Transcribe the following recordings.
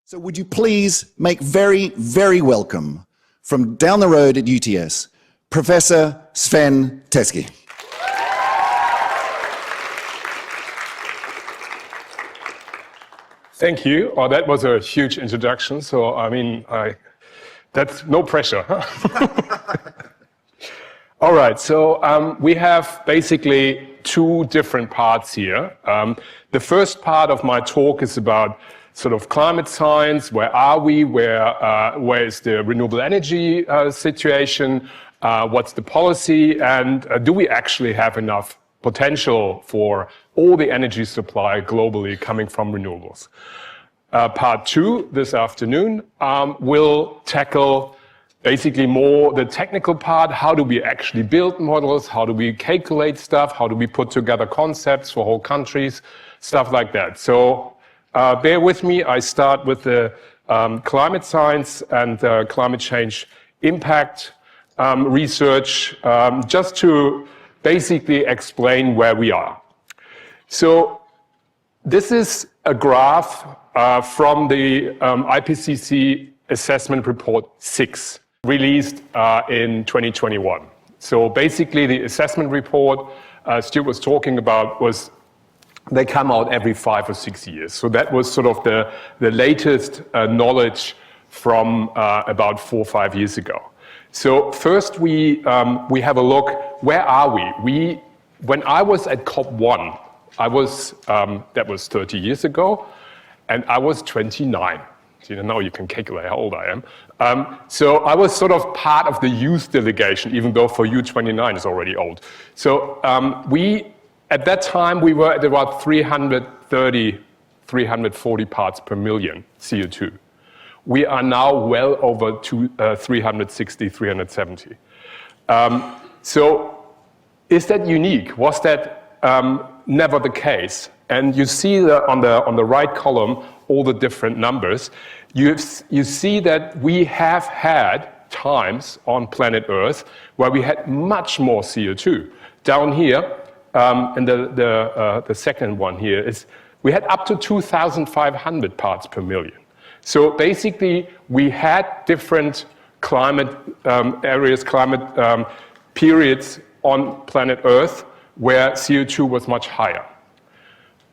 So would you please make very, very welcome from down the road at UTS, Professor Sven Teske. Thank you. Oh, that was a huge introduction. So, I mean, that's no pressure, huh? All right, so we have basically two different parts here. The first part of my talk is about sort of climate science. Where are we? Where is the renewable energy situation? What's the policy? And do we actually have enough potential for all the energy supply globally coming from renewables? Part two this afternoon will tackle basically more the technical part. How do we actually build models? How do we calculate stuff? How do we put together concepts for whole countries? Stuff like that. So bear with me. I start with the climate science and climate change impact research, just to basically explain where we are. So this is a graph from the IPCC Assessment Report 6, released in 2021. So basically the assessment report Stuart was talking about was they come out every 5 or 6 years. So that was sort of the latest knowledge from about 4 or 5 years ago. So first we have a look, where are we? When I was at COP1, that was 30 years ago, and I was 29. So now you can calculate how old I am. So I was sort of part of the youth delegation, even though for you 29 is already old. So at that time we were at about 330, 340 parts per million CO2. We are now well over 360, 370. So is that unique? Was that never the case? And you see on the right column all the different numbers. You see that we have had times on planet Earth where we had much more CO2. Down here, and the second one here is we had up to 2,500 parts per million. So basically, we had different climate areas, climate periods on planet Earth where CO2 was much higher.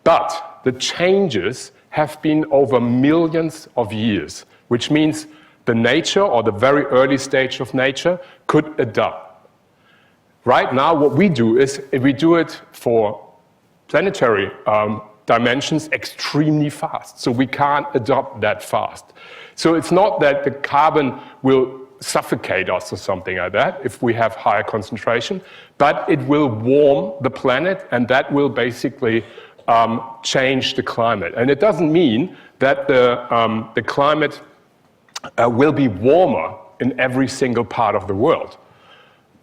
But the changes have been over millions of years, which means the nature or the very early stage of nature could adapt. Right now, what we do is we do it for planetary dimensions extremely fast. So we can't adopt that fast. So it's not that the carbon will suffocate us or something like that if we have higher concentration, but it will warm the planet, and that will basically change the climate. And it doesn't mean that the climate will be warmer in every single part of the world.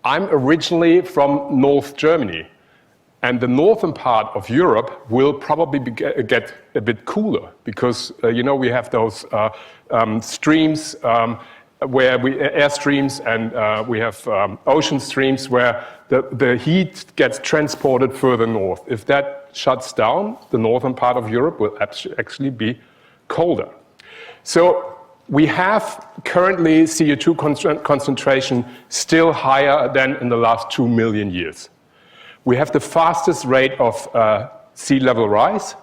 I'm originally from North Germany, and the northern part of Europe will probably get a bit cooler because we have those streams air streams, and we have ocean streams where the heat gets transported further north. If that shuts down, the northern part of Europe will actually be colder. So we have currently CO2 concentration still higher than in the last 2 million years. We have the fastest rate of sea level rise,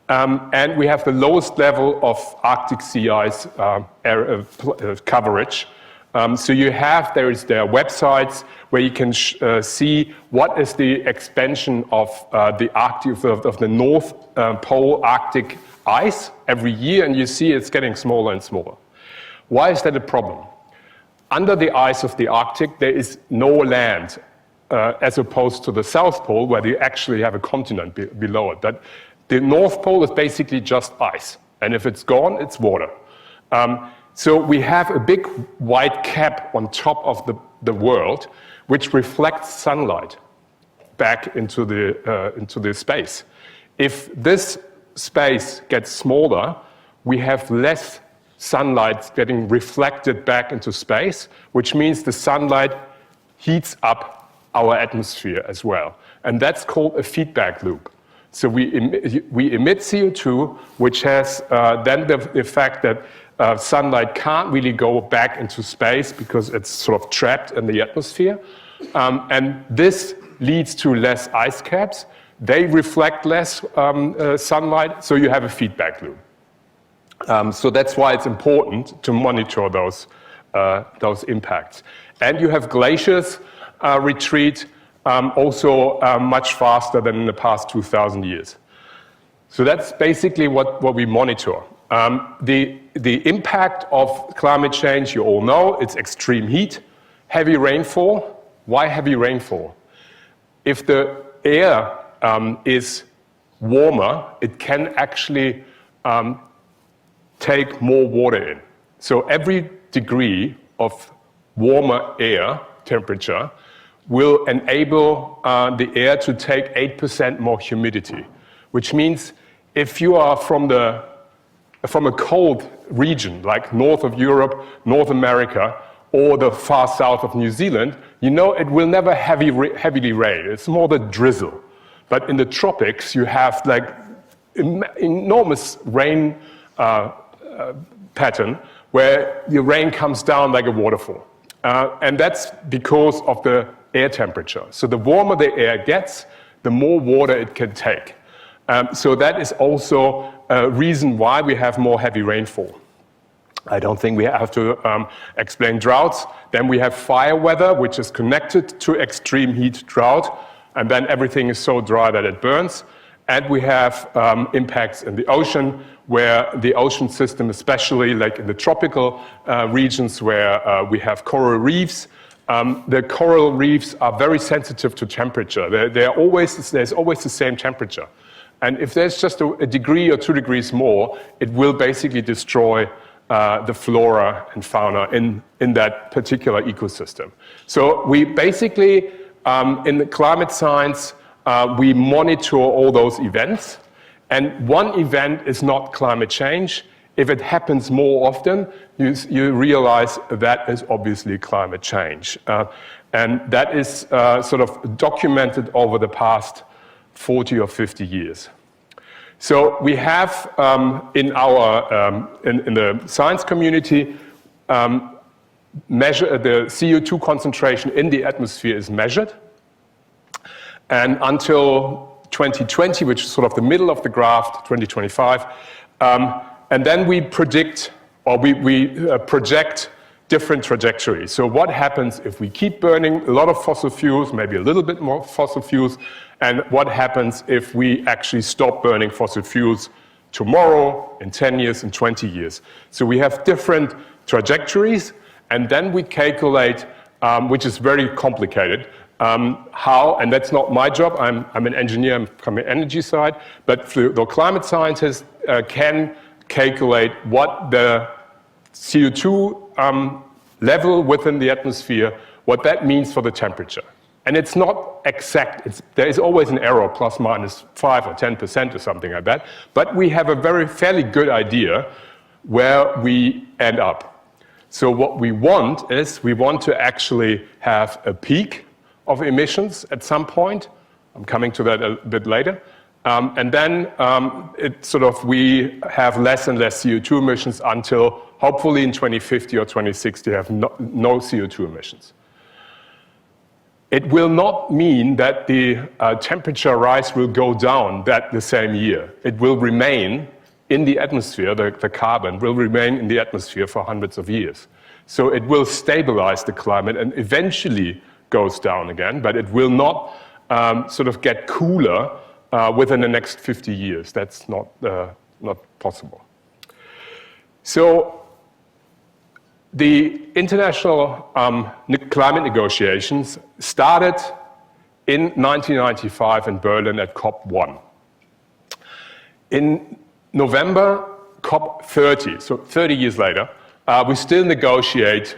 and we have the lowest level of Arctic sea ice coverage. So there is their websites where you can see what is the expansion of the Arctic, of the North Pole Arctic ice every year, and you see it's getting smaller and smaller. Why is that a problem? Under the ice of the Arctic, there is no land, as opposed to the South Pole, where you actually have a continent below it. But the North Pole is basically just ice, and if it's gone, it's water. So we have a big white cap on top of the world, which reflects sunlight back into the space. If this space gets smaller, we have less sunlight getting reflected back into space, which means the sunlight heats up our atmosphere as well. And that's called a feedback loop. So we emit CO2, which has then the effect that sunlight can't really go back into space because it's sort of trapped in the atmosphere. And this leads to less ice caps. They reflect less sunlight, so you have a feedback loop. So that's why it's important to monitor those impacts. And you have glaciers retreat also much faster than in the past 2,000 years. So that's basically what we monitor. The impact of climate change, you all know, it's extreme heat, heavy rainfall. Why heavy rainfall? If the air is warmer, it can actually take more water in. So every degree of warmer air temperature will enable the air to take 8% more humidity, which means if you are from a cold region like north of Europe, North America, or the far south of New Zealand, you know it will never heavily rain. It's more the drizzle. But in the tropics, you have like enormous rain pattern where your rain comes down like a waterfall. And that's because of the air temperature. So the warmer the air gets, the more water it can take. So that is also a reason why we have more heavy rainfall. I don't think we have to explain droughts. Then we have fire weather, which is connected to extreme heat drought, and then everything is so dry that it burns. And we have impacts in the ocean, where the ocean system, especially like in the tropical regions where we have coral reefs, the coral reefs are very sensitive to temperature. There's always the same temperature. And if there's just a degree or 2 degrees more, it will basically destroy the flora and fauna in that particular ecosystem. So we basically, in the climate science, we monitor all those events. And one event is not climate change. If it happens more often, you realize that is obviously climate change. And that is sort of documented over the past 40 or 50 years. So we have in the science community, measure the CO2 concentration in the atmosphere is measured. And until 2020, which is sort of the middle of the graph, 2025, and then we predict, or we project different trajectories. So what happens if we keep burning a lot of fossil fuels, maybe a little bit more fossil fuels, and what happens if we actually stop burning fossil fuels tomorrow, in 10 years, in 20 years. So we have different trajectories, and then we calculate, which is very complicated, how, and that's not my job, I'm an engineer, I'm from the energy side, but the climate scientists can calculate what the CO2 level within the atmosphere, what that means for the temperature. And it's not exact, there is always an error, plus minus 5 or 10% or something like that, but we have a fairly good idea where we end up. So what we want is, we want to actually have a peak of emissions at some point. I'm coming to that a bit later. And then we have less and less CO2 emissions until hopefully in 2050 or 2060 have no CO2 emissions. It will not mean that the temperature rise will go down the same year. It will remain in the atmosphere, the carbon will remain in the atmosphere for hundreds of years. So it will stabilize the climate and eventually goes down again, but it will not get cooler within the next 50 years. That's not possible. So the international climate negotiations started in 1995 in Berlin at COP1. In November, COP30, so 30 years later, we still negotiate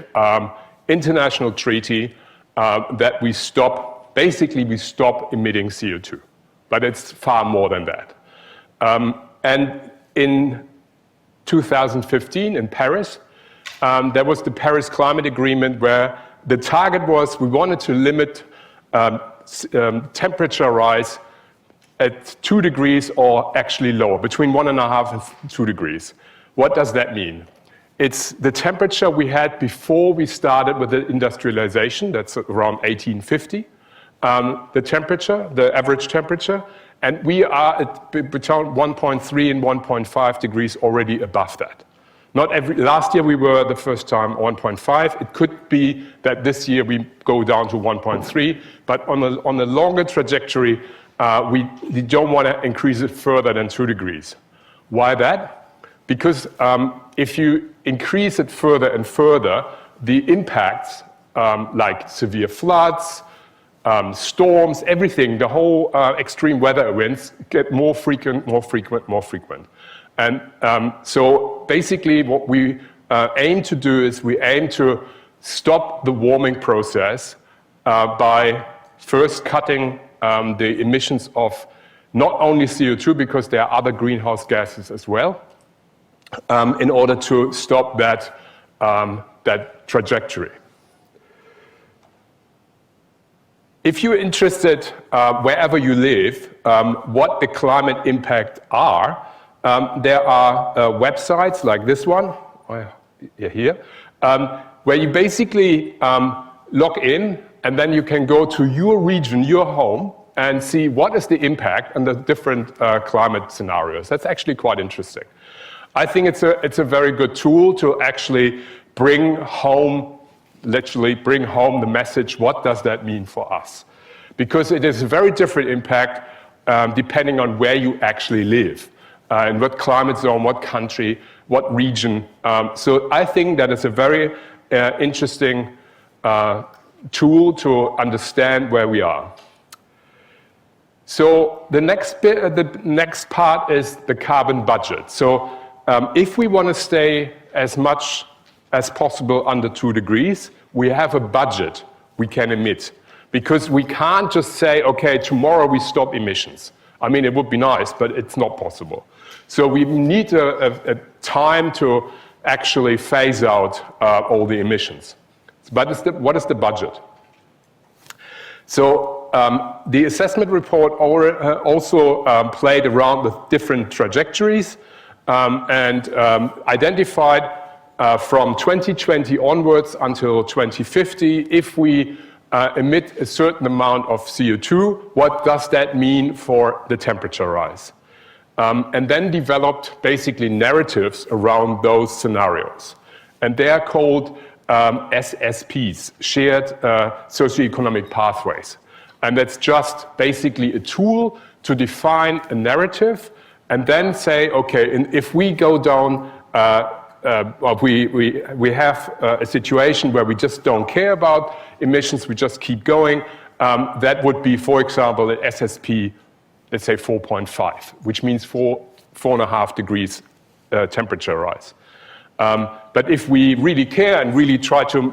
international treaty that we stop emitting CO2. But it's far more than that. And in 2015 in Paris, there was the Paris Climate Agreement where the target was we wanted to limit temperature rise at 2 degrees or actually lower, between 1.5 and 2 degrees. What does that mean? It's the temperature we had before we started with the industrialization, that's around 1850, the temperature, the average temperature, and we are at between 1.3 and 1.5 degrees already above that. Last year we were the first time 1.5. It could be that this year we go down to 1.3, but on a longer trajectory, we don't want to increase it further than 2 degrees. Why that? Because if you increase it further and further, the impacts like severe floods, storms, everything, the whole extreme weather events get more frequent. And so basically what we aim to do is we aim to stop the warming process by first cutting the emissions of not only CO2, because there are other greenhouse gases as well, in order to stop that, that trajectory. If you're interested, wherever you live, what the climate impact are, there are websites like this one, here, where you basically log in, and then you can go to your region, your home, and see what is the impact and the different climate scenarios. That's actually quite interesting. I think it's a very good tool to actually bring home, literally bring home the message, what does that mean for us? Because it is a very different impact depending on where you actually live, in what climate zone, what country, what region. So I think that is a very interesting tool to understand where we are. So the next part is the carbon budget. So if we want to stay as much as possible under 2 degrees, we have a budget we can emit. Because we can't just say, okay, tomorrow we stop emissions. I mean, it would be nice, but it's not possible. So we need a time to actually phase out all the emissions. But what is the budget? So the assessment report also played around with different trajectories and identified from 2020 onwards until 2050, if we emit a certain amount of CO2, what does that mean for the temperature rise? And then developed basically narratives around those scenarios. And they are called SSPs, Shared Socioeconomic Pathways. And that's just basically a tool to define a narrative and then say, okay, if we go down, we have a situation where we just don't care about emissions, we just keep going, that would be, for example, an SSP, let's say 4.5, which means 4.5 degrees temperature rise. But if we really care and really try to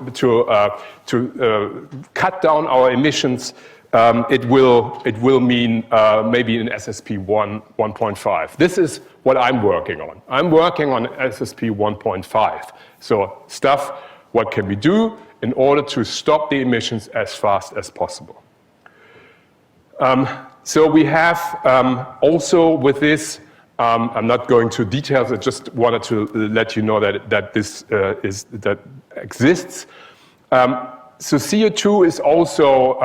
cut down our emissions, it will mean maybe an SSP 1.5. This is what I'm working on. I'm working on SSP 1.5. So stuff, what can we do in order to stop the emissions as fast as possible? So we have also with this, I'm not going to details, I just wanted to let you know that this that exists. So CO2 is also,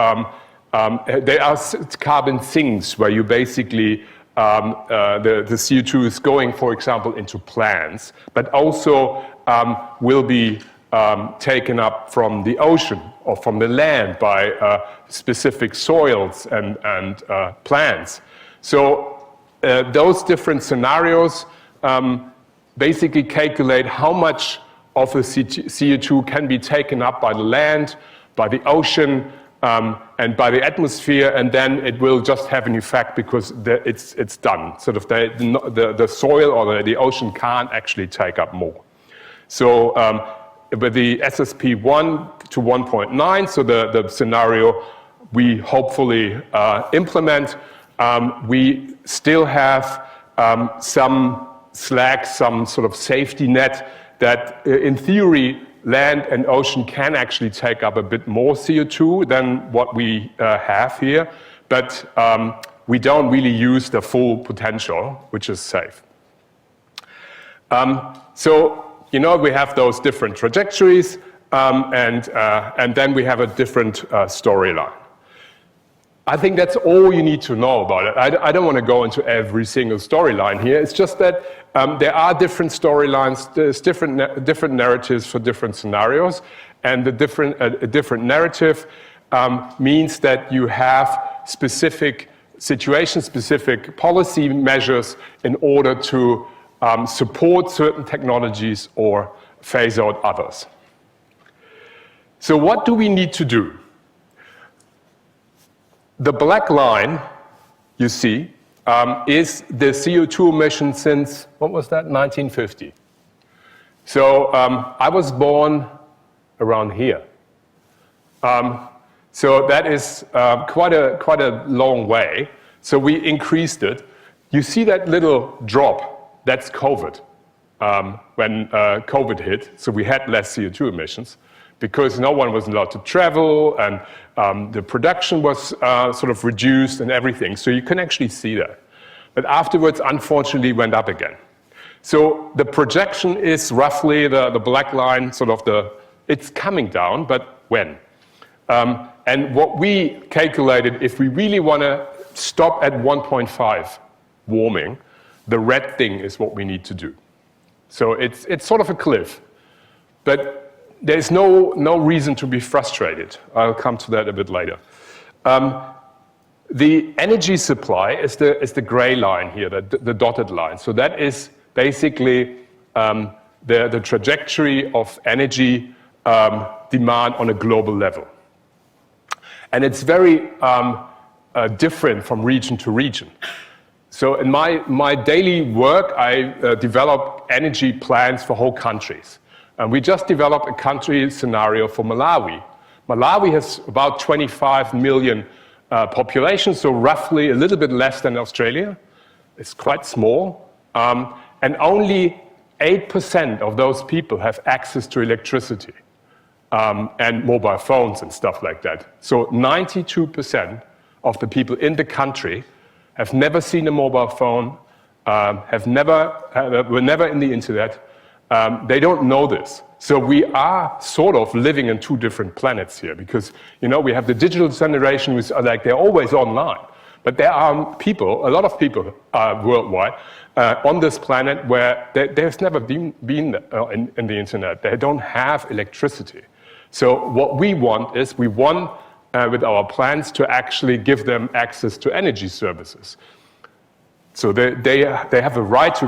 there are carbon sinks where you basically, the CO2 is going, for example, into plants, but also will be taken up from the ocean or from the land by specific soils and plants. So those different scenarios basically calculate how much of the CO2 can be taken up by the land, by the ocean, and by the atmosphere, and then it will just have an effect because it's done. Sort of the soil or the ocean can't actually take up more. So with the SSP 1 to 1.9, so the scenario we hopefully implement, we still have some slack, some sort of safety net that in theory land and ocean can actually take up a bit more CO2 than what we have here. But we don't really use the full potential, which is safe. So, we have those different trajectories, and then we have a different storyline. I think that's all you need to know about it. I don't want to go into every single storyline here. It's just that there are different storylines, there's different narratives for different scenarios, and the different narrative means that you have specific situation-specific policy measures in order to support certain technologies or phase out others. So what do we need to do? The black line, you see, is the CO2 emission since, what was that, 1950. So I was born around here. So that is quite a long way. So we increased it. You see that little drop, that's COVID, when COVID hit. So we had less CO2 emissions, because no one was allowed to travel, and the production was sort of reduced and everything. So you can actually see that. But afterwards, unfortunately, went up again. So the projection is roughly the black line, sort of it's coming down, but when? And what we calculated, if we really want to stop at 1.5 warming, the red thing is what we need to do. So it's sort of a cliff. But there's no reason to be frustrated. I'll come to that a bit later. The energy supply is the gray line here, the dotted line. So that is basically the trajectory of energy demand on a global level. And it's very different from region to region. So in my daily work, I develop energy plans for whole countries. And we just developed a country scenario for Malawi. Malawi has about 25 million population, so roughly a little bit less than Australia. It's quite small. And only 8% of those people have access to electricity and mobile phones and stuff like that. So 92% of the people in the country have never seen a mobile phone, were never in the internet. They don't know this. So we are sort of living in two different planets here, because we have the digital generation who's like they're always online. But there are people, a lot of people worldwide, on this planet where there's never been in the internet. They don't have electricity. So what we want is, with our plans, to actually give them access to energy services. So they have a right to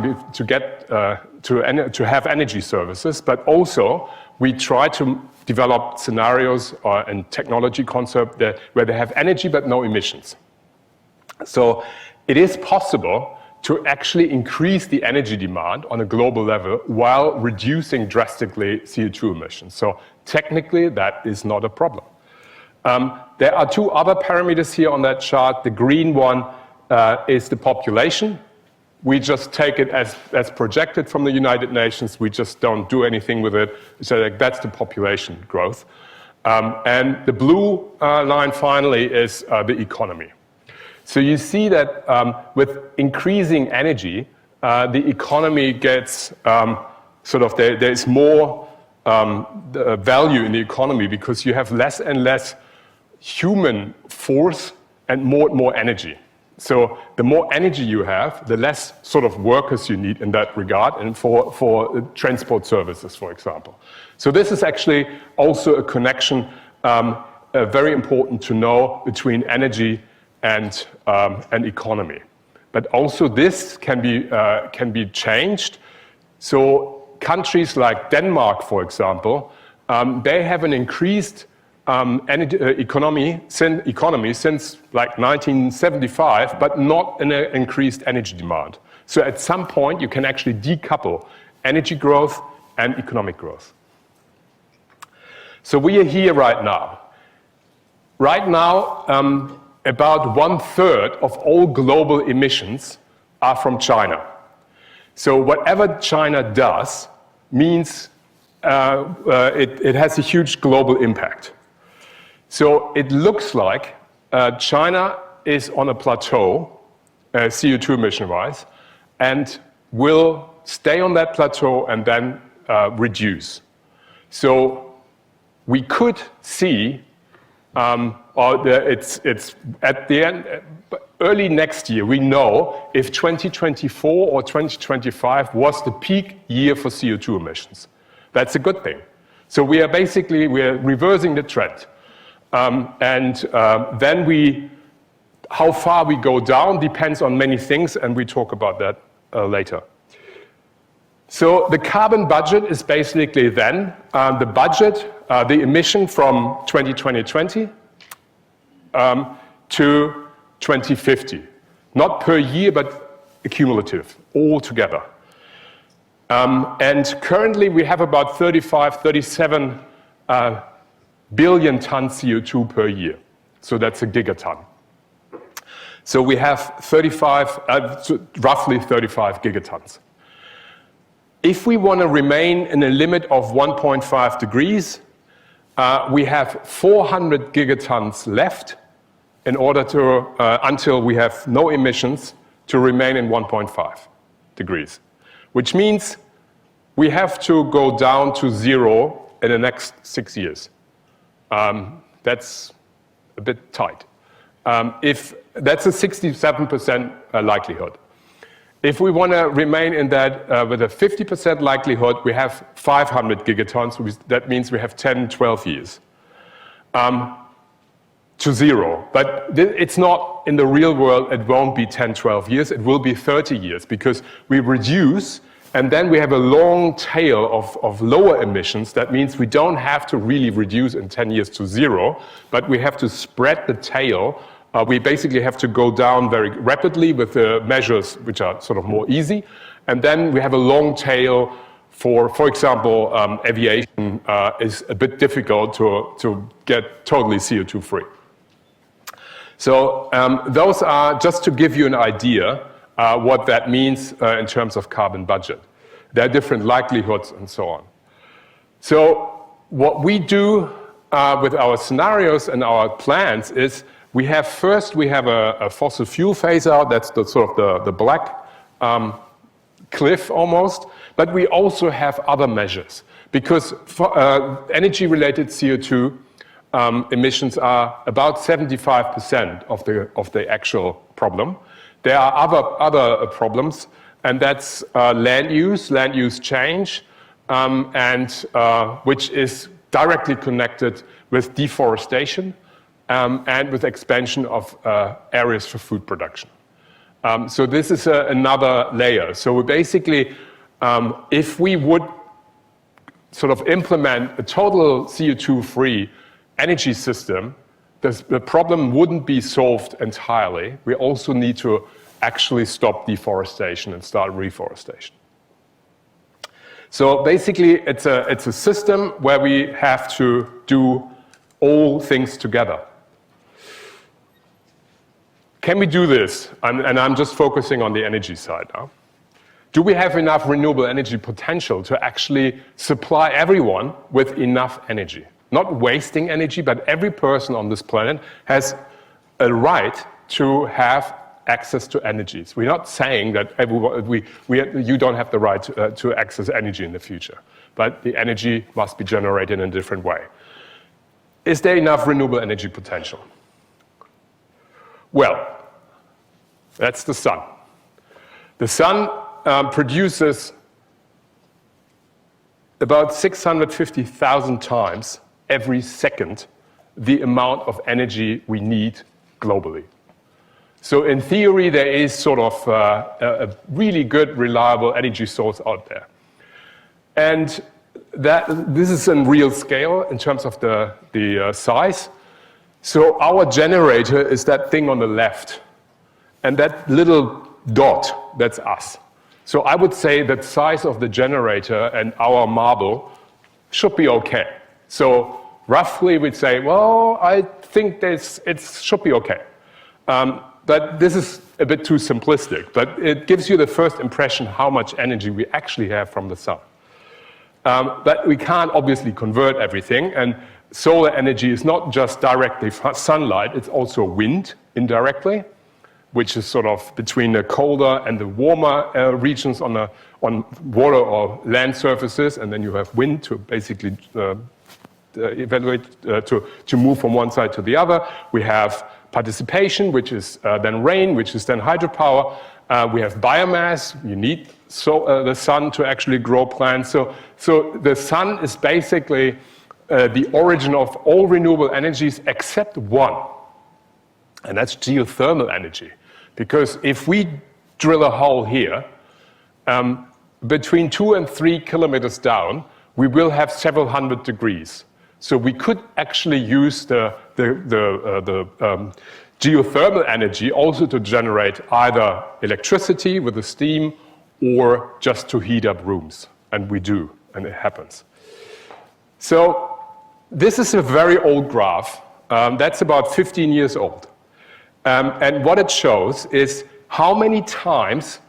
have energy services, but also we try to develop scenarios and technology concept where they have energy but no emissions. So it is possible to actually increase the energy demand on a global level while reducing drastically CO2 emissions. So technically, that is not a problem. There are two other parameters here on that chart. The green one is the population. We just take it as projected from the United Nations. We just don't do anything with it. So that's the population growth. And the blue line finally is the economy. So you see that with increasing energy, the economy gets there's more value in the economy, because you have less and less human force and more energy. So the more energy you have, the less sort of workers you need in that regard, and for transport services, for example. So this is actually also a connection, very important to know, between energy and economy. But also this can be changed. So countries like Denmark, for example, they have an increased economy since like 1975, but not an increased energy demand. So at some point, you can actually decouple energy growth and economic growth. So we are here right now. Right now, about 1/3 of all global emissions are from China. So whatever China does means it has a huge global impact. So it looks like China is on a plateau, CO2 emission-wise, and will stay on that plateau and then reduce. So we could see, it's at the end, early next year, we know if 2024 or 2025 was the peak year for CO2 emissions. That's a good thing. So we're reversing the trend. Then how far we go down depends on many things, and we talk about that later. So the carbon budget is basically then the budget, the emission from 2020 to 2050. Not per year, but cumulative, all together. And currently we have about 37 billion tons CO2 per year. So that's a gigaton. So we have roughly 35 gigatons. If we want to remain in a limit of 1.5 degrees, we have 400 gigatons left in order to, until we have no emissions, to remain in 1.5 degrees. Which means we have to go down to 0 in the next 6 years. That's a bit tight. That's a 67% likelihood. If we want to remain in that with a 50% likelihood, we have 500 gigatons. That means we have 10, 12 years to 0. But it's not in the real world, it won't be 10, 12 years. It will be 30 years because we reduce and then we have a long tail of lower emissions. That means we don't have to really reduce in 10 years to 0, but we have to spread the tail. We basically have to go down very rapidly with the measures which are sort of more easy. And then we have a long tail for example, aviation is a bit difficult to get totally CO2 free. So those are just to give you an idea what that means in terms of carbon budget. There are different likelihoods and so on. So what we do with our scenarios and our plans is we have a fossil fuel phase out. That's the sort of the black cliff almost. But we also have other measures because energy-related CO2 emissions are about 75% of the actual problem. There are other problems, and that's land use change, which is directly connected with deforestation and with expansion of areas for food production. So this is another layer. So basically, if we would sort of implement a total CO2-free energy system, the problem wouldn't be solved entirely. We also need to actually stop deforestation and start reforestation. So basically, it's a system where we have to do all things together. Can we do this? And I'm just focusing on the energy side now. Do we have enough renewable energy potential to actually supply everyone with enough energy? Not wasting energy, but every person on this planet has a right to have access to energies. We're not saying that you don't have the right to access energy in the future, but the energy must be generated in a different way. Is there enough renewable energy potential? Well, that's the sun. The sun produces about 650,000 times every second the amount of energy we need globally. So in theory, there is sort of a really good, reliable energy source out there. And this is in real scale in terms of the size. So our generator is that thing on the left. And that little dot, that's us. So I would say that size of the generator and our marble should be okay. So roughly we'd say, well, I think it should be okay. But this is a bit too simplistic, but it gives you the first impression how much energy we actually have from the sun. But we can't obviously convert everything, and solar energy is not just directly sunlight, it's also wind, indirectly, which is sort of between the colder and the warmer regions on water or land surfaces, and then you have wind to basically evaluate, to move from one side to the other. We have participation, which is then rain, which is then hydropower. We have biomass. You need the sun to actually grow plants. So the sun is basically the origin of all renewable energies except one, and that's geothermal energy. Because if we drill a hole here, between 2 and 3 kilometers down, we will have several hundred degrees. So we could actually use the geothermal energy also to generate either electricity with the steam or just to heat up rooms. And we do, and it happens. So this is a very old graph. That's about 15 years old. And what it shows is how many times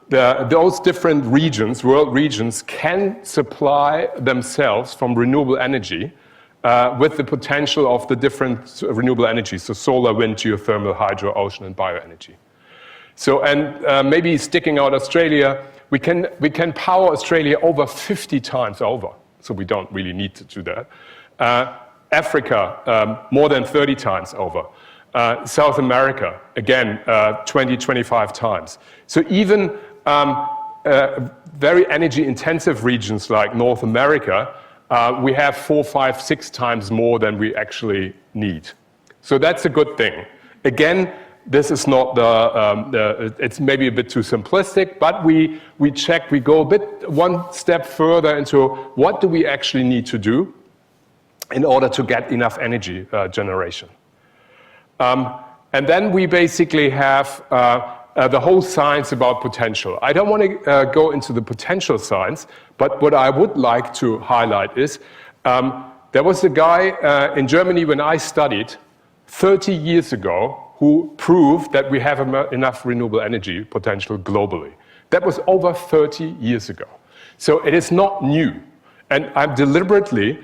those different regions, world regions, can supply themselves from renewable energy with the potential of the different renewable energies, so solar, wind, geothermal, hydro, ocean, and bioenergy. So, and maybe sticking out Australia, we can power Australia over 50 times over, so we don't really need to do that. Africa, more than 30 times over. South America, again, 20, 25 times. So even very energy-intensive regions like North America, we have 4, 5, 6 times more than we actually need. So that's a good thing. Again, this is not it's maybe a bit too simplistic, but we check, we go one step further into what do we actually need to do in order to get enough energy generation. And then we basically have the whole science about potential. I don't want to go into the potential science, but what I would like to highlight is there was a guy in Germany when I studied 30 years ago who proved that we have enough renewable energy potential globally. That was over 30 years ago. So it is not new. And I deliberately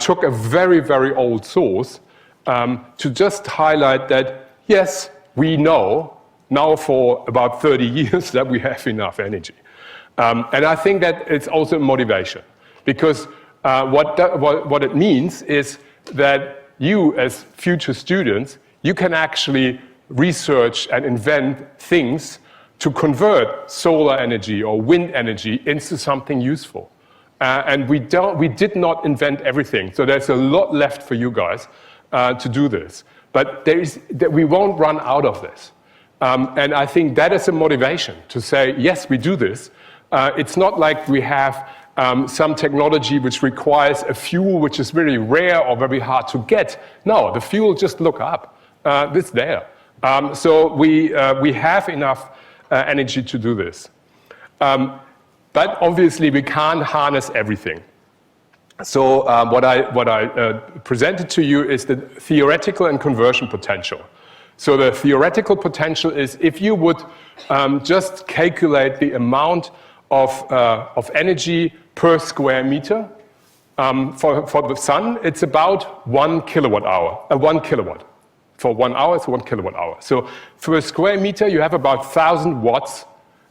took a very, very old source to just highlight that, yes, we know now for about 30 years that we have enough energy. And I think that it's also motivation, because what it means is that you, as future students, you can actually research and invent things to convert solar energy or wind energy into something useful. And we did not invent everything, so there's a lot left for you guys to do this. But we won't run out of this. And I think that is a motivation to say, yes, we do this. It's not like we have some technology which requires a fuel which is very rare or very hard to get. No, the fuel, just look up. It's there. So we have enough energy to do this. But obviously, we can't harness everything. So what I presented to you is the theoretical and conversion potential. So the theoretical potential is if you would just calculate the amount of energy per square meter for the sun, it's about 1 kilowatt hour. 1 kilowatt. For 1 hour, it's 1 kilowatt hour. So for a square meter, you have about 1,000 watts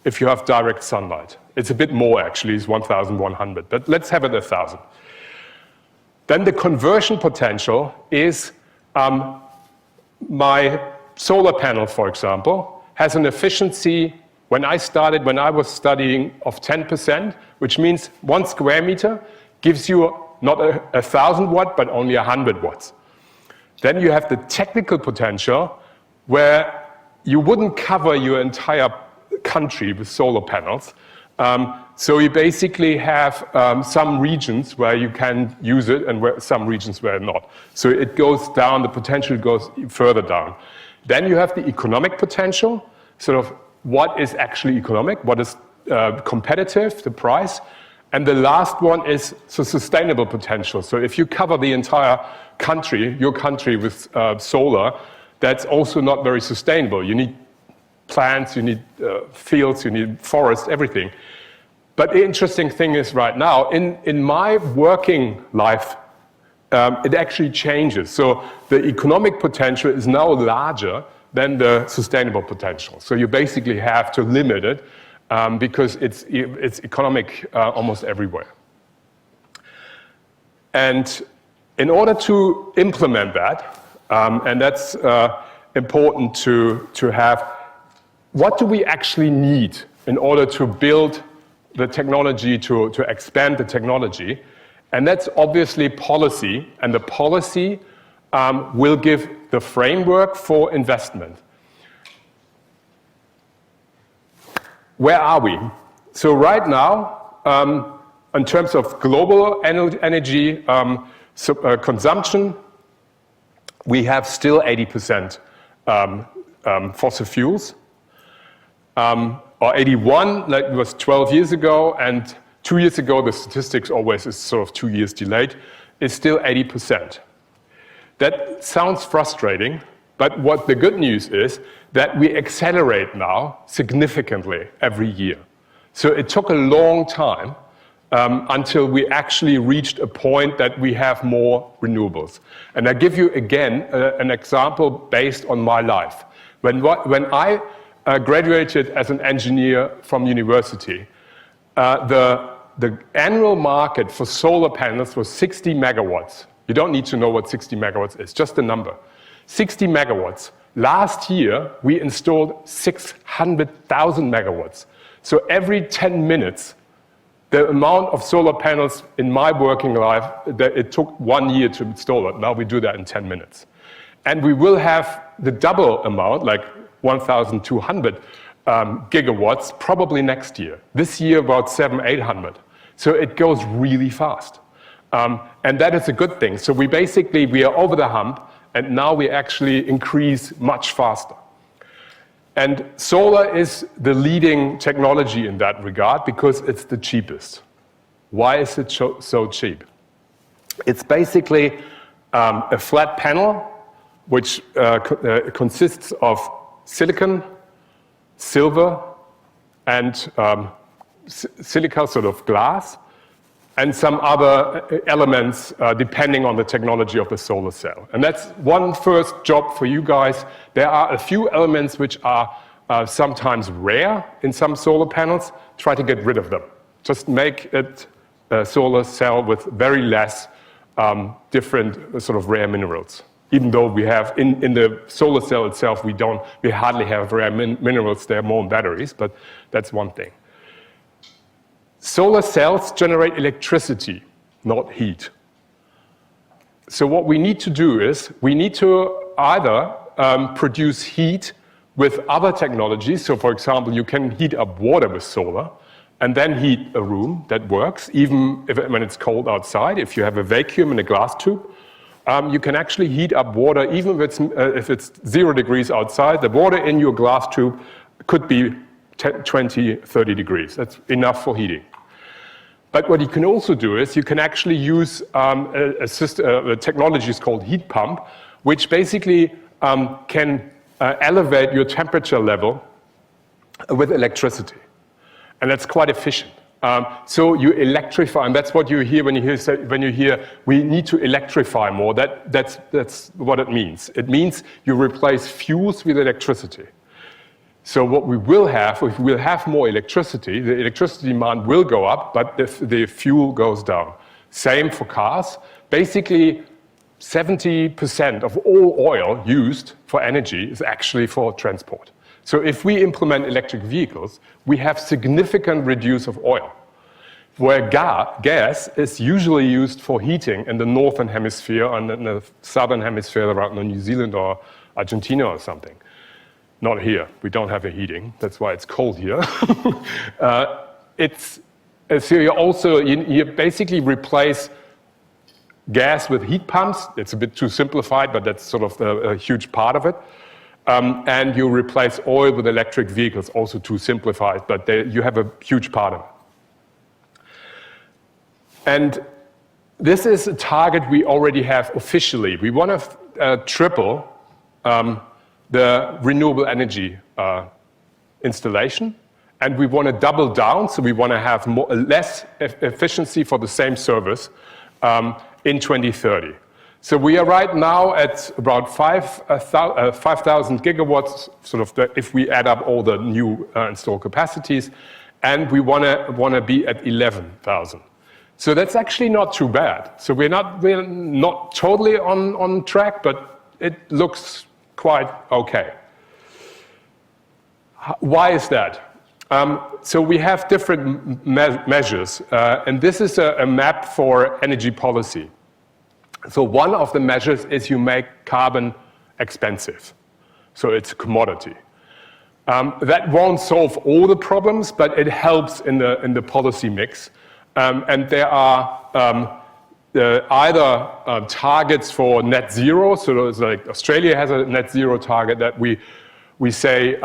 if you have direct sunlight. It's a bit more, actually. It's 1,100. But let's have it 1,000. Then the conversion potential is my solar panel, for example, has an efficiency, when I was studying, of 10%, which means 1 square meter gives you not 1,000 watt, but only 100 watts. Then you have the technical potential, where you wouldn't cover your entire country with solar panels. So you basically have some regions where you can use it and some regions where not. So it goes down, the potential goes further down. Then you have the economic potential, sort of what is actually economic, what is competitive, the price. And the last one is sustainable potential. So if you cover the entire country, your country with solar, that's also not very sustainable. You need plants, you need fields, you need forests, everything. But the interesting thing is right now, in my working life, it actually changes. So the economic potential is now larger than the sustainable potential. So you basically have to limit it because it's economic almost everywhere. And in order to implement that, and that's important to have, what do we actually need in order to build the technology, to expand the technology? And that's obviously policy, and the policy will give the framework for investment. Where are we? So right now, in terms of global energy consumption, we have still 80% fossil fuels, or 81, like it was 12 years ago, and 2 years ago, the statistics always is sort of 2 years delayed, is still 80%. That sounds frustrating, but what the good news is that we accelerate now significantly every year. So it took a long time until we actually reached a point that we have more renewables. And I give you again an example based on my life. When I graduated as an engineer from university, the annual market for solar panels was 60 megawatts. You don't need to know what 60 megawatts is, just a number. 60 megawatts. Last year, we installed 600,000 megawatts. So every 10 minutes, the amount of solar panels in my working life, it took 1 year to install it. Now we do that in 10 minutes. And we will have the double amount, like 1,200 gigawatts, probably next year. This year, about 700-800. So it goes really fast. And that is a good thing. So we are over the hump, and now we actually increase much faster. And solar is the leading technology in that regard because it's the cheapest. Why is it so cheap? It's basically a flat panel which consists of silicon, silver, and silica, sort of glass, and some other elements depending on the technology of the solar cell. And that's one first job for you guys. There are a few elements which are sometimes rare in some solar panels. Try to get rid of them. Just make it a solar cell with very less different sort of rare minerals. Even though we have, in the solar cell itself, we hardly have rare minerals, they're more in batteries, but that's one thing. Solar cells generate electricity, not heat. So what we need to do is, we need to either produce heat with other technologies. So for example, you can heat up water with solar, and then heat a room. That works, even when it's cold outside. If you have a vacuum in a glass tube, you can actually heat up water, even if it's 0 degrees outside. The water in your glass tube could be 20, 30 degrees. That's enough for heating. But what you can also do is you can actually use a technology is called heat pump, which basically can elevate your temperature level with electricity. And that's quite efficient. So you electrify, and that's what you hear when you hear we need to electrify more. That's what it means. It means you replace fuels with electricity. So what we will have, if we'll have more electricity, the electricity demand will go up, but the fuel goes down. Same for cars. Basically, 70% of all oil used for energy is actually for transport. So if we implement electric vehicles, we have significant reduce of oil. Where gas is usually used for heating in the northern hemisphere and in the southern hemisphere around New Zealand or Argentina or something. Not here. We don't have a heating. That's why it's cold here. So you basically replace gas with heat pumps. It's a bit too simplified, but that's sort of a huge part of it. And you replace oil with electric vehicles, also too simplified, but you have a huge part of it. And this is a target we already have officially. We want to triple the renewable energy installation, and we want to double down, so we want to have less efficiency for the same service in 2030. So we are right now at about 5,000 gigawatts, sort of if we add up all the new installed capacities, and we want to be at 11,000. So that's actually not too bad. So we're not totally on track, but it looks quite okay. Why is that? So we have different measures, and this is a map for energy policy. So one of the measures is you make carbon expensive. So it's a commodity. That won't solve all the problems, but it helps in the policy mix. And there are either targets for net zero. So it's like Australia has a net zero target that we say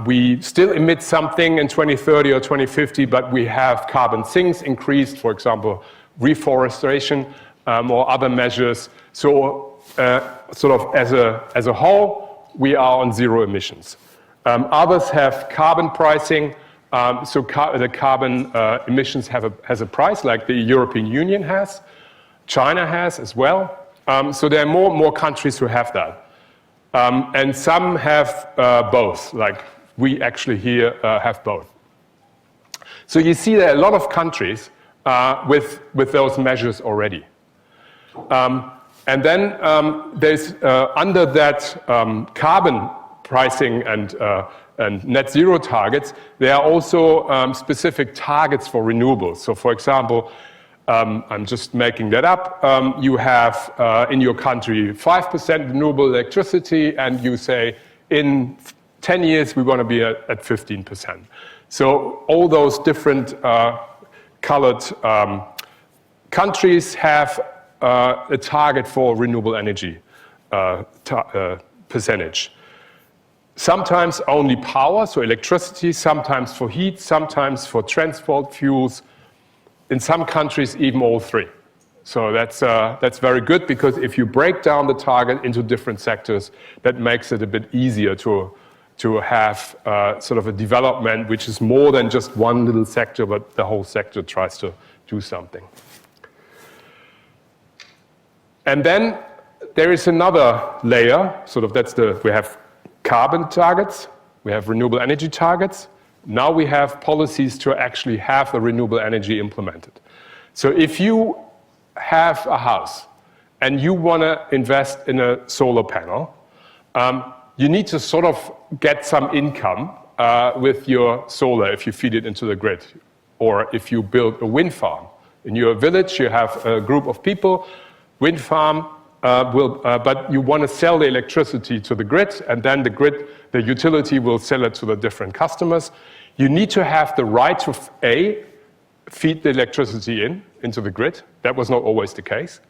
we still emit something in 2030 or 2050, but we have carbon sinks increased, for example, reforestation. Or other measures. So sort of as a whole, we are on zero emissions. Others have carbon pricing. So the carbon emissions has a price, like the European Union has. China has as well. So there are more countries who have that. And some have both, like we actually here have both. So you see there are a lot of countries with those measures already. And then there's under that carbon pricing and net zero targets, there are also specific targets for renewables. So for example, I'm just making that up, you have in your country 5% renewable electricity, and you say in 10 years we want to be at 15%. So all those different colored countries have a target for renewable energy percentage. Sometimes only power, so electricity, sometimes for heat, sometimes for transport fuels. In some countries, even all three. So that's very good, because if you break down the target into different sectors, that makes it a bit easier to have sort of a development which is more than just one little sector, but the whole sector tries to do something. And then there is another layer, sort of we have carbon targets, we have renewable energy targets. Now we have policies to actually have the renewable energy implemented. So if you have a house and you want to invest in a solar panel, you need to sort of get some income with your solar if you feed it into the grid, or if you build a wind farm. In your village, you have a group of people. Wind farm but you want to sell the electricity to the grid, and then the utility will sell it to the different customers. You need to have the right to feed the electricity into the grid. That was not always the case.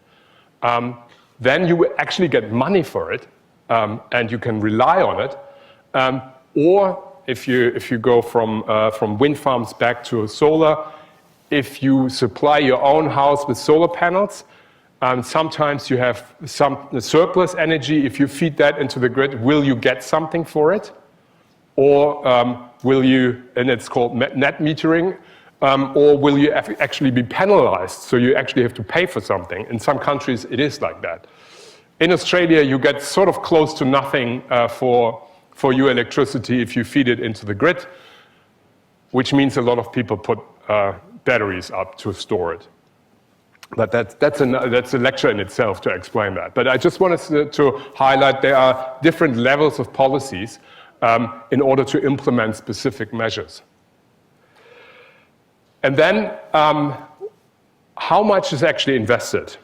Then you will actually get money for it, and you can rely on it. Or if you go from wind farms back to solar, if you supply your own house with solar panels, sometimes you have some surplus energy. If you feed that into the grid, will you get something for it? Or will you, and it's called net metering, or will you actually be penalized? So you actually have to pay for something. In some countries, it is like that. In Australia, you get sort of close to nothing for your electricity if you feed it into the grid, which means a lot of people put batteries up to store it. But that's a lecture in itself to explain that. But I just wanted to highlight there are different levels of policies in order to implement specific measures. And then how much is actually invested?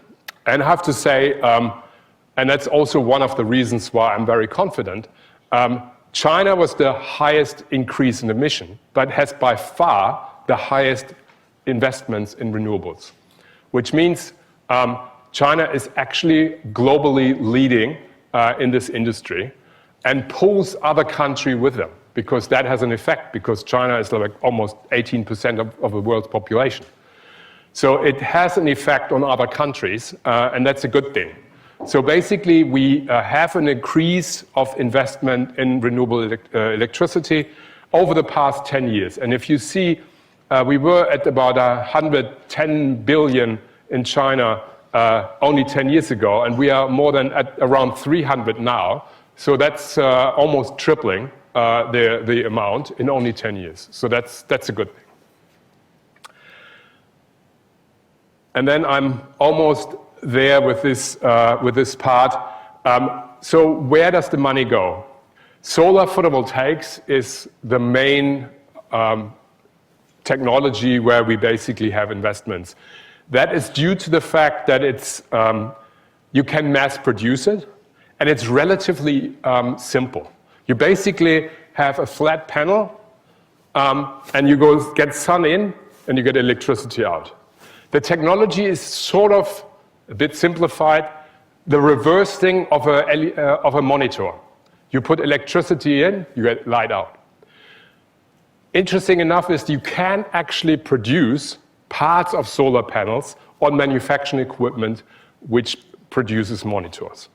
And I have to say, and that's also one of the reasons why I'm very confident, China was the highest increase in emission, but has by far the highest investments in renewables, which means China is actually globally leading in this industry and pulls other countries with them, because that has an effect, because China is like almost 18% of the world's population. So it has an effect on other countries, and that's a good thing. So basically, we have an increase of investment in renewable electricity over the past 10 years. And if you see, we were at about 110 billion in China only 10 years ago, and we are more than at around 300 now. So that's almost tripling the amount in only 10 years. So that's a good thing. And then I'm almost there with this part. So where does the money go? Solar photovoltaics is the main technology where we basically have investments. That is due to the fact that it's you can mass produce it, and it's relatively simple. You basically have a flat panel, and you go get sun in, and you get electricity out. The technology is sort of a bit simplified, the reverse thing of a monitor. You put electricity in, you get light out. Interesting enough is you can actually produce parts of solar panels on manufacturing equipment which produces monitors,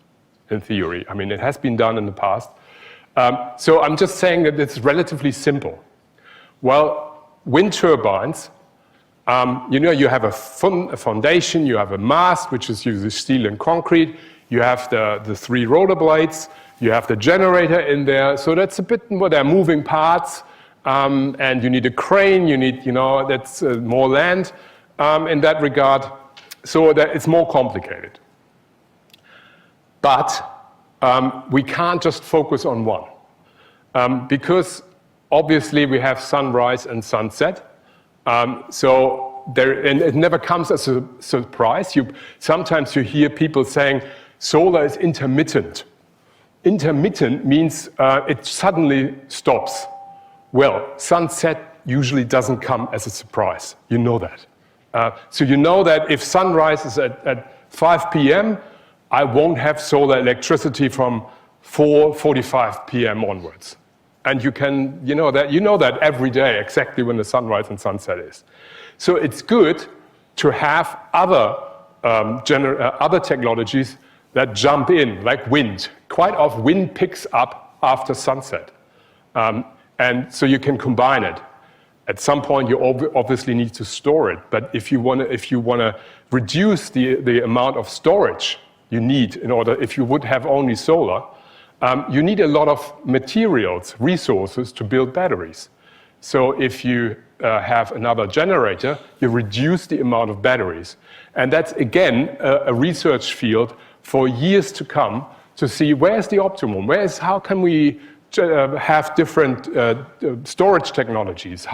in theory. I mean, it has been done in the past. So I'm just saying that it's relatively simple. Well, wind turbines, you have a foundation, you have a mast, which is usually steel and concrete, you have the 3 rotor blades, you have the generator in there, so that's a bit more, there are moving parts, and you need a crane, you need, that's more land in that regard, so that it's more complicated. But we can't just focus on one, because obviously we have sunrise and sunset. So and it never comes as a surprise. Sometimes you hear people saying solar is intermittent. Intermittent means it suddenly stops. Well, sunset usually doesn't come as a surprise. You know that. So you know that if sunrise is at 5 p.m., I won't have solar electricity from 4:45 p.m. onwards. And you know that every day, exactly when the sunrise and sunset is. So it's good to have other technologies that jump in, like wind. Quite often, wind picks up after sunset. And so you can combine it. At some point, you obviously need to store it. But if you want to reduce the amount of storage you need in order, if you would have only solar, you need a lot of materials, resources to build batteries. So if you have another generator, you reduce the amount of batteries. And that's, again, a research field for years to come to see where's the optimum, how can we have different storage technologies.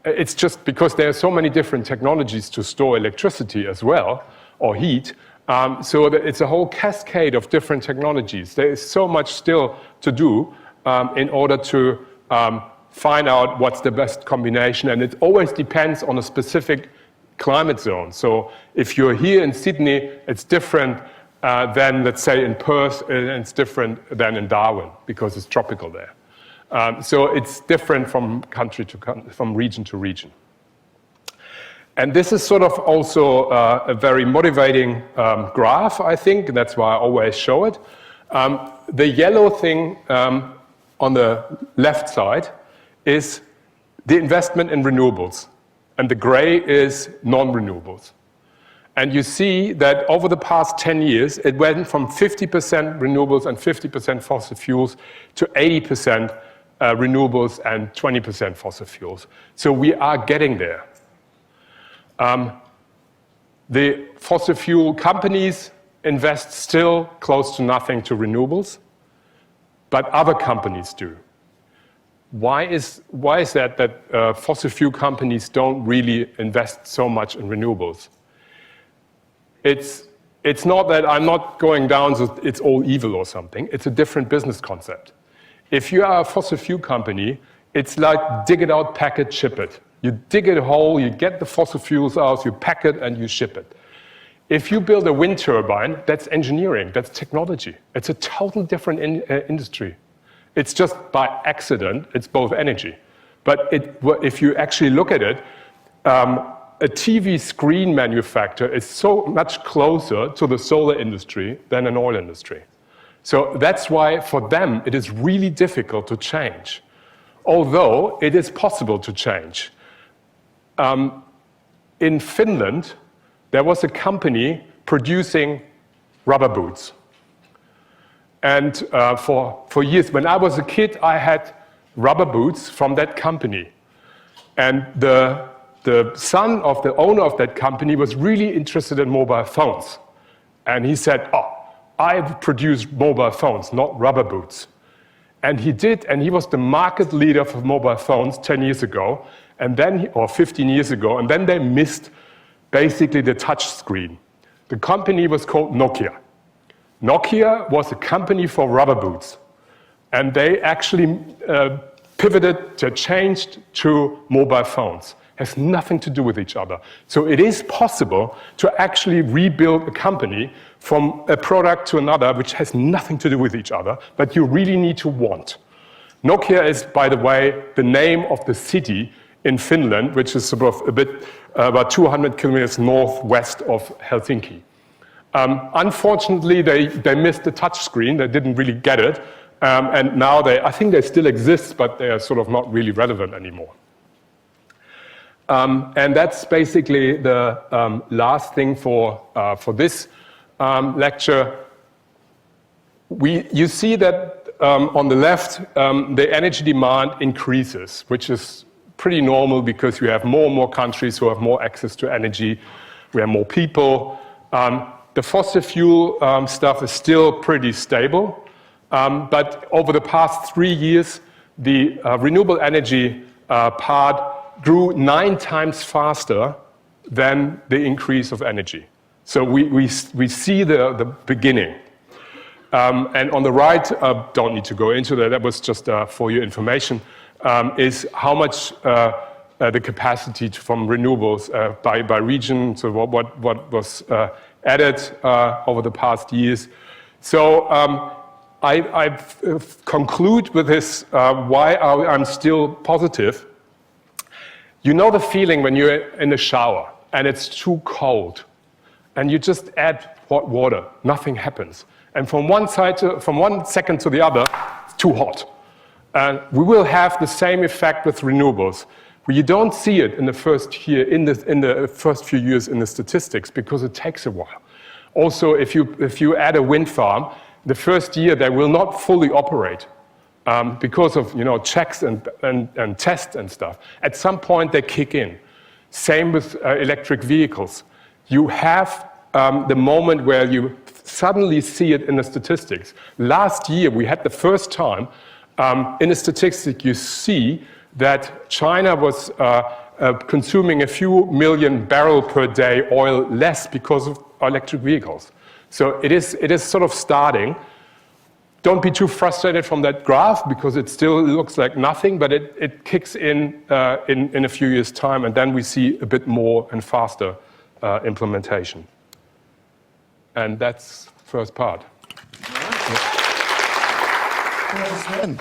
It's just because there are so many different technologies to store electricity as well, or heat, so that it's a whole cascade of different technologies. There is so much still to do in order to find out what's the best combination, and it always depends on a specific climate zone. So if you're here in Sydney, it's different than, let's say, in Perth, and it's different than in Darwin, because it's tropical there. So it's different from country to country, from region to region. And this is sort of also a very motivating graph, I think. That's why I always show it. The yellow thing on the left side is the investment in renewables, and the gray is non-renewables. And you see that over the past 10 years, it went from 50% renewables and 50% fossil fuels to 80% renewables and 20% fossil fuels. So we are getting there. The fossil fuel companies invest still close to nothing to renewables, but other companies do. Why is that fossil fuel companies don't really invest so much in renewables? It's not that I'm not going down, so it's all evil or something. It's a different business concept. If you are a fossil fuel company, it's like dig it out, pack it, ship it. You dig it a hole, you get the fossil fuels out, you pack it, and you ship it. If you build a wind turbine, that's engineering, that's technology. It's a totally different industry. It's just by accident, it's both energy. But if you actually look at it, a TV screen manufacturer is so much closer to the solar industry than an oil industry. So that's why for them it is really difficult to change, although it is possible to change. In Finland, there was a company producing rubber boots. And for years, when I was a kid, I had rubber boots from that company. And the son of the owner of that company was really interested in mobile phones. And he said, oh, I produce mobile phones, not rubber boots. And he did, and he was the market leader for mobile phones 10 years ago, and then, or 15 years ago, and then they missed basically the touch screen. The company was called Nokia. Nokia was a company for rubber boots, and they actually pivoted, they changed to mobile phones. Has nothing to do with each other. So it is possible to actually rebuild a company from a product to another which has nothing to do with each other, but you really need to want. Nokia is, by the way, the name of the city in Finland, which is sort of about 200 kilometers northwest of Helsinki. Unfortunately, they missed the touch screen. They didn't really get it. And now I think they still exist, but they are sort of not really relevant anymore. And that's basically the last thing for this lecture. You see that on the left, the energy demand increases, which is pretty normal because you have more and more countries who have more access to energy. We have more people. The fossil fuel stuff is still pretty stable. But over the past 3 years, the renewable energy part grew 9 times faster than the increase of energy. So we see the beginning. And on the right, don't need to go into that, that was just for your information, is how much the capacity from renewables by region, so what was added over the past years. So I conclude with this, why I'm still positive. You know the feeling when you're in the shower and it's too cold and you just add hot water, nothing happens. And from one second to the other, it's too hot. And we will have the same effect with renewables. You don't see it in the first year, in the first few years in the statistics because it takes a while. Also, if you add a wind farm, the first year they will not fully operate. Because of checks and tests and stuff. At some point they kick in. Same with electric vehicles. You have the moment where you suddenly see it in the statistics. Last year we had the first time in the statistics you see that China was consuming a few million barrels per day oil less because of electric vehicles. So it is sort of starting. Don't be too frustrated from that graph because it still looks like nothing, but it kicks in a few years' time, and then we see a bit more and faster implementation. And that's the first part. Sven.